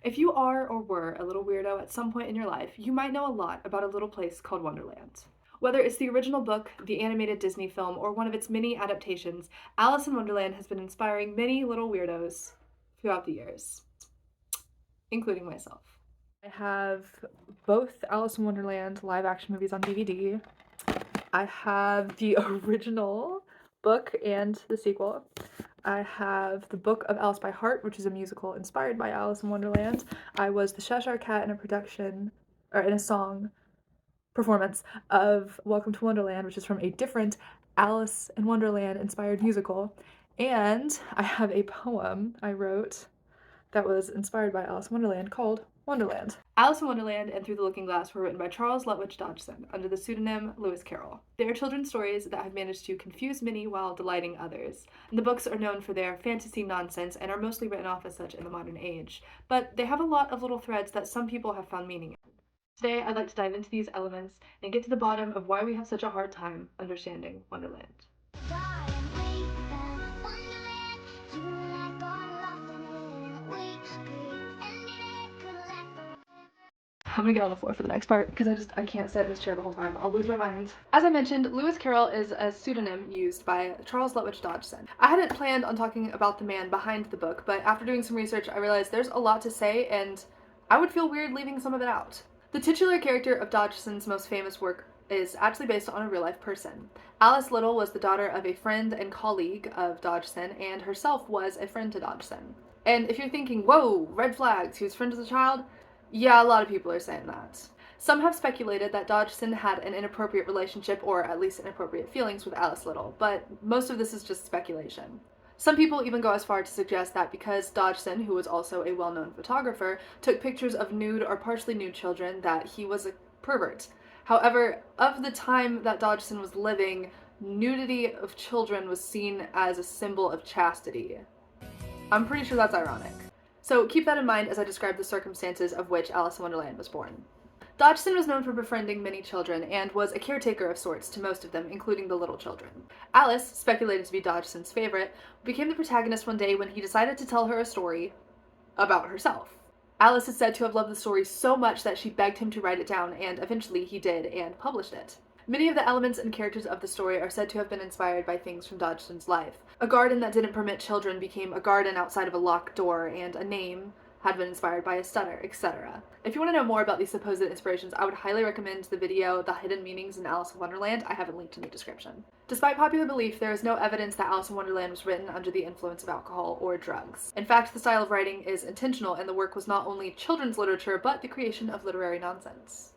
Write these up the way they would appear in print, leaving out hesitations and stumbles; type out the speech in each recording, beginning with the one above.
If you are or were a little weirdo at some point in your life, you might know a lot about a little place called Wonderland. Whether it's the original book, the animated Disney film, or one of its many adaptations, Alice in Wonderland has been inspiring many little weirdos throughout the years, including myself. I have both Alice in Wonderland live action movies on DVD. I have the original book and the sequel. I have the Book of Alice by Heart, which is a musical inspired by Alice in Wonderland. I was the Cheshire Cat in a production, or in a song performance of Welcome to Wonderland, which is from a different Alice in Wonderland inspired musical. And I have a poem I wrote that was inspired by Alice in Wonderland called Wonderland. Alice in Wonderland and Through the Looking Glass were written by Charles Lutwidge Dodgson under the pseudonym Lewis Carroll. They are children's stories that have managed to confuse many while delighting others. And the books are known for their fantasy nonsense and are mostly written off as such in the modern age. But they have a lot of little threads that some people have found meaning in. Today, I'd like to dive into these elements and get to the bottom of why we have such a hard time understanding Wonderland. I'm gonna get on the floor for the next part because I can't sit in this chair the whole time. I'll lose my mind. As I mentioned, Lewis Carroll is a pseudonym used by Charles Lutwidge Dodgson. I hadn't planned on talking about the man behind the book, but after doing some research, I realized there's a lot to say, and I would feel weird leaving some of it out. The titular character of Dodgson's most famous work is actually based on a real-life person. Alice Little was the daughter of a friend and colleague of Dodgson, and herself was a friend to Dodgson. And if you're thinking, whoa, red flags, he was friends as a child? Yeah, a lot of people are saying that. Some have speculated that Dodgson had an inappropriate relationship, or at least inappropriate feelings, with Alice Little, but most of this is just speculation. Some people even go as far to suggest that because Dodgson, who was also a well-known photographer, took pictures of nude or partially nude children, that he was a pervert. However, of the time that Dodgson was living, nudity of children was seen as a symbol of chastity. I'm pretty sure that's ironic. So keep that in mind as I describe the circumstances of which Alice in Wonderland was born. Dodgson was known for befriending many children and was a caretaker of sorts to most of them, including the little children. Alice, speculated to be Dodgson's favorite, became the protagonist one day when he decided to tell her a story about herself. Alice is said to have loved the story so much that she begged him to write it down, and eventually he did and published it. Many of the elements and characters of the story are said to have been inspired by things from Dodgson's life. A garden that didn't permit children became a garden outside of a locked door, and a name had been inspired by a stutter, etc. If you want to know more about these supposed inspirations, I would highly recommend the video The Hidden Meanings in Alice in Wonderland. I have it linked in the description. Despite popular belief, there is no evidence that Alice in Wonderland was written under the influence of alcohol or drugs. In fact, the style of writing is intentional, and the work was not only children's literature, but the creation of literary nonsense.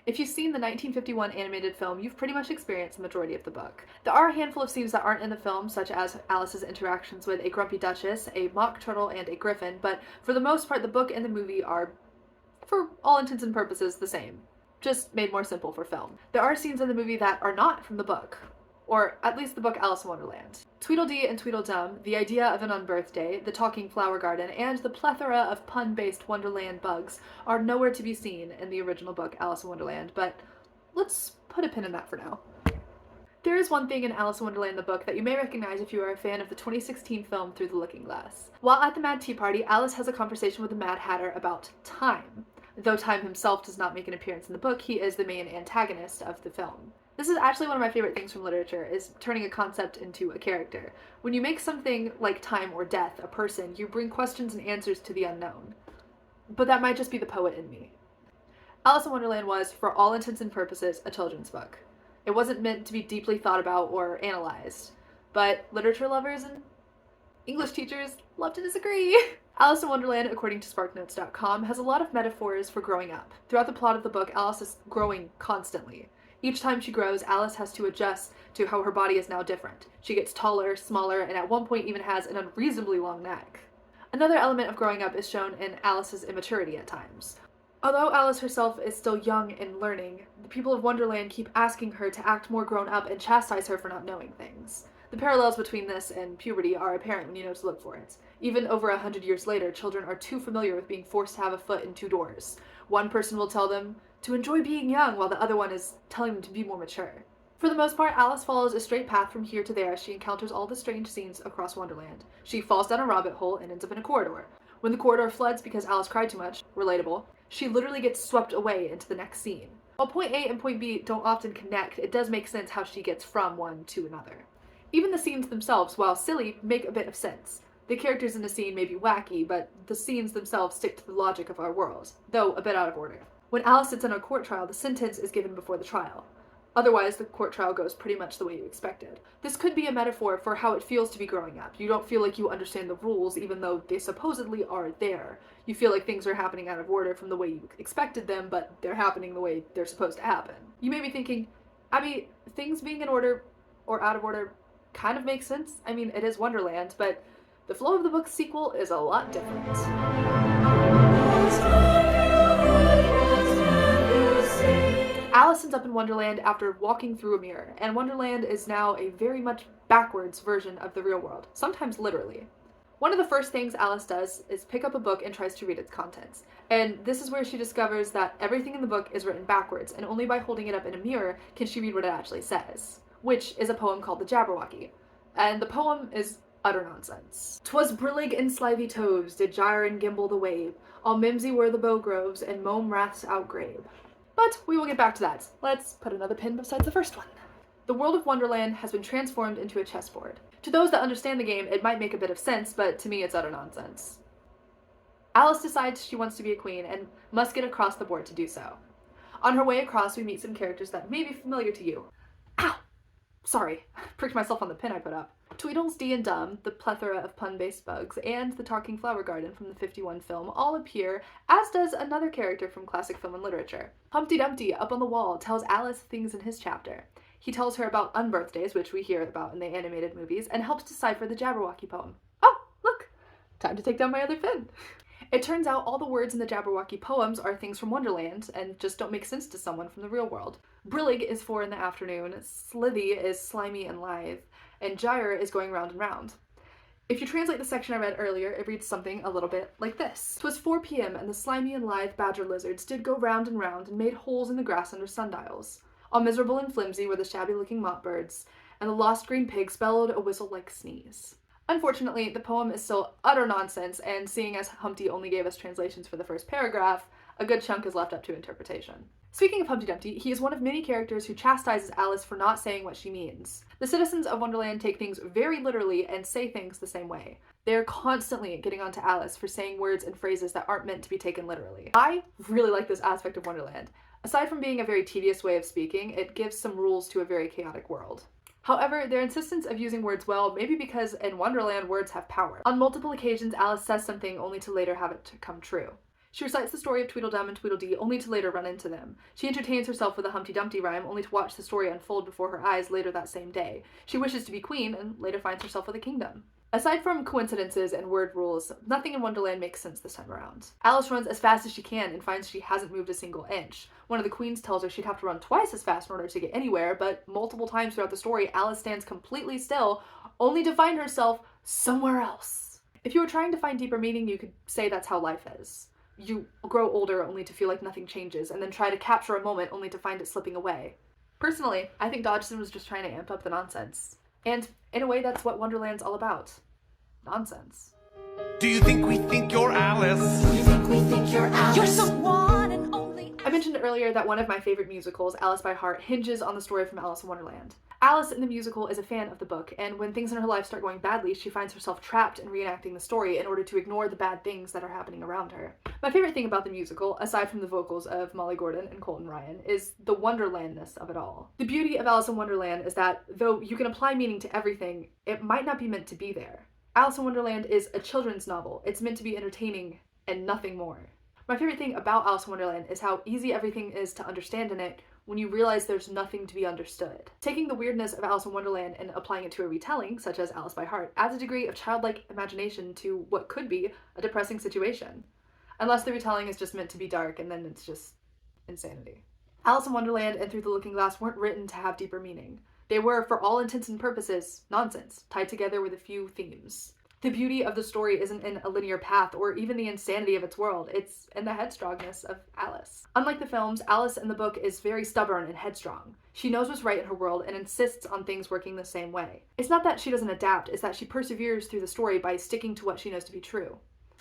If you've seen the 1951 animated film, you've pretty much experienced the majority of the book. There are a handful of scenes that aren't in the film, such as Alice's interactions with a grumpy duchess, a mock turtle, and a griffin, but for the most part, the book and the movie are, for all intents and purposes, the same. Just made more simple for film. There are scenes in the movie that are not from the book, or at least the book Alice in Wonderland. Tweedledee and Tweedledum, the idea of an unbirthday, the talking flower garden, and the plethora of pun-based Wonderland bugs are nowhere to be seen in the original book Alice in Wonderland, but let's put a pin in that for now. There is one thing in Alice in Wonderland the book that you may recognize if you are a fan of the 2016 film Through the Looking Glass. While at the Mad Tea Party, Alice has a conversation with the Mad Hatter about time. Though Time himself does not make an appearance in the book, he is the main antagonist of the film. This is actually one of my favorite things from literature, is turning a concept into a character. When you make something like time or death a person, you bring questions and answers to the unknown. But that might just be the poet in me. Alice in Wonderland was, for all intents and purposes, a children's book. It wasn't meant to be deeply thought about or analyzed, but literature lovers and English teachers love to disagree. Alice in Wonderland, according to SparkNotes.com, has a lot of metaphors for growing up. Throughout the plot of the book, Alice is growing constantly. Each time she grows, Alice has to adjust to how her body is now different. She gets taller, smaller, and at one point even has an unreasonably long neck. Another element of growing up is shown in Alice's immaturity at times. Although Alice herself is still young and learning, the people of Wonderland keep asking her to act more grown up and chastise her for not knowing things. The parallels between this and puberty are apparent when you know to look for it. Even over 100 years later, children are too familiar with being forced to have a foot in two doors. One person will tell them to enjoy being young, while the other one is telling them to be more mature. For the most part, Alice follows a straight path from here to there as she encounters all the strange scenes across Wonderland. She falls down a rabbit hole and ends up in a corridor. When the corridor floods because Alice cried too much, relatable, she literally gets swept away into the next scene. While point A and point B don't often connect, it does make sense how she gets from one to another. Even the scenes themselves, while silly, make a bit of sense. The characters in a scene may be wacky, but the scenes themselves stick to the logic of our world, though a bit out of order. When Alice sits on a court trial, the sentence is given before the trial. Otherwise, the court trial goes pretty much the way you expected. This could be a metaphor for how it feels to be growing up. You don't feel like you understand the rules, even though they supposedly are there. You feel like things are happening out of order from the way you expected them, but they're happening the way they're supposed to happen. You may be thinking, Abby, things being in order or out of order kind of makes sense. I mean, it is Wonderland, but the flow of the book's sequel is a lot different. Alice ends up in Wonderland after walking through a mirror, and Wonderland is now a very much backwards version of the real world, sometimes literally. One of the first things Alice does is pick up a book and tries to read its contents, and this is where she discovers that everything in the book is written backwards, and only by holding it up in a mirror can she read what it actually says, which is a poem called the Jabberwocky, and the poem is utter nonsense. "'Twas brillig and slivy toves did gyre and gimble the wabe, all mimsy were the bow groves and mome raths outgrabe." But we will get back to that. Let's put another pin beside the first one. The world of Wonderland has been transformed into a chessboard. To those that understand the game, it might make a bit of sense, but to me it's utter nonsense. Alice decides she wants to be a queen and must get across the board to do so. On her way across, we meet some characters that may be familiar to you. Ow! Sorry, pricked myself on the pin I put up. Tweedles, Dee and Dum, the plethora of pun-based bugs, and the talking flower garden from the 51 film all appear, as does another character from classic film and literature. Humpty Dumpty, up on the wall, tells Alice things in his chapter. He tells her about unbirthdays, which we hear about in the animated movies, and helps decipher the Jabberwocky poem. Oh, look! Time to take down my other pin. It turns out all the words in the Jabberwocky poems are things from Wonderland and just don't make sense to someone from the real world. Brillig is 4 in the afternoon, slithy is slimy and lithe, and gyre is going round and round. If you translate the section I read earlier, it reads something a little bit like this. "'Twas 4 p.m. and the slimy and lithe badger lizards did go round and made holes in the grass under sundials. All miserable and flimsy were the shabby-looking mop birds, and the lost green pigs bellowed a whistle-like sneeze." Unfortunately, the poem is still utter nonsense, and seeing as Humpty only gave us translations for the first paragraph, a good chunk is left up to interpretation. Speaking of Humpty Dumpty, he is one of many characters who chastises Alice for not saying what she means. The citizens of Wonderland take things very literally and say things the same way. They are constantly getting on to Alice for saying words and phrases that aren't meant to be taken literally. I really like this aspect of Wonderland. Aside from being a very tedious way of speaking, it gives some rules to a very chaotic world. However, their insistence of using words well may be because in Wonderland words have power. On multiple occasions, Alice says something only to later have it come true. She recites the story of Tweedledum and Tweedledee only to later run into them. She entertains herself with a Humpty Dumpty rhyme only to watch the story unfold before her eyes later that same day. She wishes to be queen and later finds herself with a kingdom. Aside from coincidences and word rules, nothing in Wonderland makes sense this time around. Alice runs as fast as she can and finds she hasn't moved a single inch. One of the queens tells her she'd have to run twice as fast in order to get anywhere, but multiple times throughout the story, Alice stands completely still, only to find herself somewhere else. If you were trying to find deeper meaning, you could say that's how life is. You grow older only to feel like nothing changes, and then try to capture a moment only to find it slipping away. Personally, I think Dodgson was just trying to amp up the nonsense. And in a way, that's what Wonderland's all about. Nonsense. Do you think we think you're Alice? Do you think we think you're Alice? You're so one and only. I mentioned earlier that one of my favorite musicals, Alice by Heart, hinges on the story from Alice in Wonderland. Alice in the musical is a fan of the book, and when things in her life start going badly, she finds herself trapped in reenacting the story in order to ignore the bad things that are happening around her. My favorite thing about the musical, aside from the vocals of Molly Gordon and Colton Ryan, is the Wonderlandness of it all. The beauty of Alice in Wonderland is that, though you can apply meaning to everything, it might not be meant to be there. Alice in Wonderland is a children's novel. It's meant to be entertaining and nothing more. My favorite thing about Alice in Wonderland is how easy everything is to understand in it when you realize there's nothing to be understood. Taking the weirdness of Alice in Wonderland and applying it to a retelling, such as Alice by Heart, adds a degree of childlike imagination to what could be a depressing situation. Unless the retelling is just meant to be dark, and then it's just insanity. Alice in Wonderland and Through the Looking Glass weren't written to have deeper meaning. They were, for all intents and purposes, nonsense, tied together with a few themes. The beauty of the story isn't in a linear path or even the insanity of its world, it's in the headstrongness of Alice. Unlike the films, Alice in the book is very stubborn and headstrong. She knows what's right in her world and insists on things working the same way. It's not that she doesn't adapt, it's that she perseveres through the story by sticking to what she knows to be true.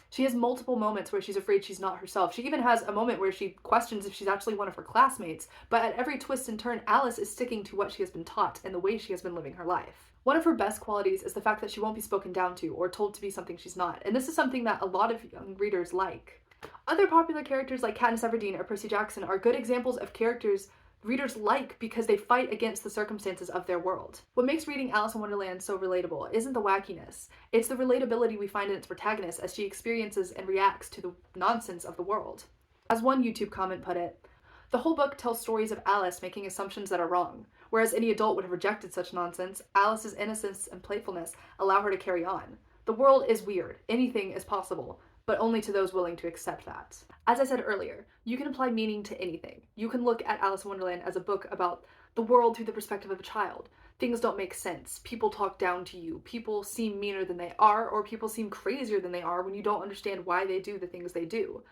She has multiple moments where she's afraid she's not herself. She even has a moment where she questions if she's actually one of her classmates, but at every twist and turn, Alice is sticking to what she has been taught and the way she has been living her life. One of her best qualities is the fact that she won't be spoken down to or told to be something she's not, and this is something that a lot of young readers like. Other popular characters like Katniss Everdeen or Percy Jackson are good examples of characters readers like because they fight against the circumstances of their world. What makes reading Alice in Wonderland so relatable isn't the wackiness, it's the relatability we find in its protagonist as she experiences and reacts to the nonsense of the world. As one YouTube comment put it, the whole book tells stories of Alice making assumptions that are wrong. Whereas any adult would have rejected such nonsense, Alice's innocence and playfulness allow her to carry on. The world is weird, anything is possible, but only to those willing to accept that. As I said earlier, you can apply meaning to anything. You can look at Alice in Wonderland as a book about the world through the perspective of a child. Things don't make sense. People talk down to you. People seem meaner than they are, or people seem crazier than they are when you don't understand why they do the things they do.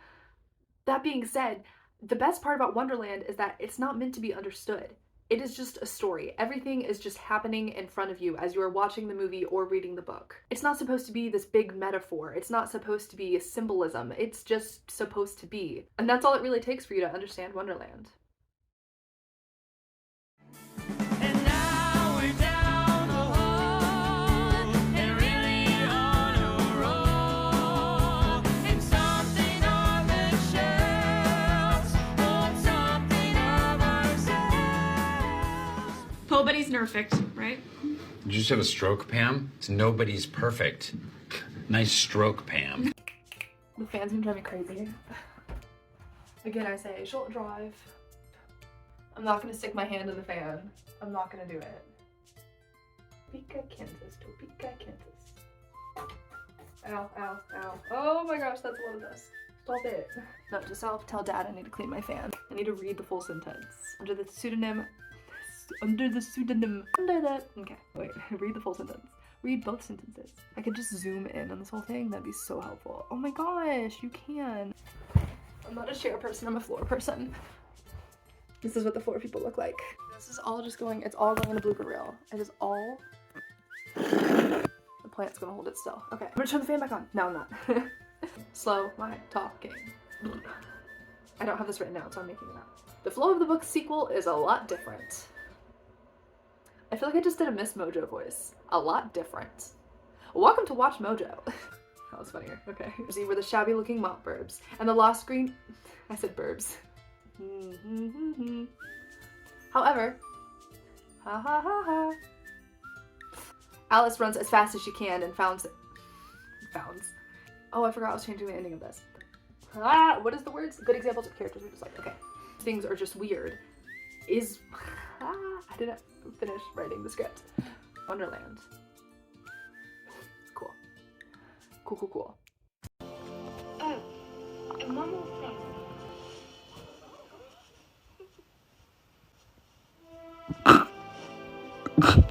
That being said, the best part about Wonderland is that it's not meant to be understood. It is just a story. Everything is just happening in front of you as you are watching the movie or reading the book. It's not supposed to be this big metaphor. It's not supposed to be a symbolism. It's just supposed to be. And that's all it really takes for you to understand Wonderland. And now we're down the hole and really on a roll. And something on the shelves, hold something of ourselves. Nobody's perfect, right? Did you just have a stroke, Pam? It's nobody's perfect. Nice stroke, Pam. The fan's gonna drive me crazy. Again, I say, short drive. I'm not gonna stick my hand in the fan. I'm not gonna do it. Topeka, Kansas. Topeka, Kansas. Ow, ow, ow. Oh my gosh, that's a lot of dust. Stop it. Note to self, tell dad I need to clean my fan. I need to read the full sentence. Under the pseudonym. Okay, wait, read the full sentence. Read both sentences. I could just zoom in on this whole thing. That'd be so helpful. Oh my gosh, you can. I'm not a chair person, I'm a floor person. This is what the floor people look like. This is all just going, it's all going in a blooper reel. It is all, the plant's gonna hold it still. Okay, I'm gonna turn the fan back on. No, I'm not. Slow my talking. I don't have this written down, so I'm making it up. The flow of the book's sequel is a lot different. I feel like I just did a Miss Mojo voice. A lot different. Welcome to Watch Mojo. That was funnier. Okay. See, we're the shabby looking mop burbs. And the lost green... I said burbs. However... Ha ha ha ha. Alice runs as fast as she can and founds... Oh, I forgot I was changing the ending of this. Ah, what is the words? Good examples of characters we just like. Okay. Things are just weird. Is... I didn't finish writing the script. Wonderland. Cool. Cool, cool, cool. Oh, and one more thing.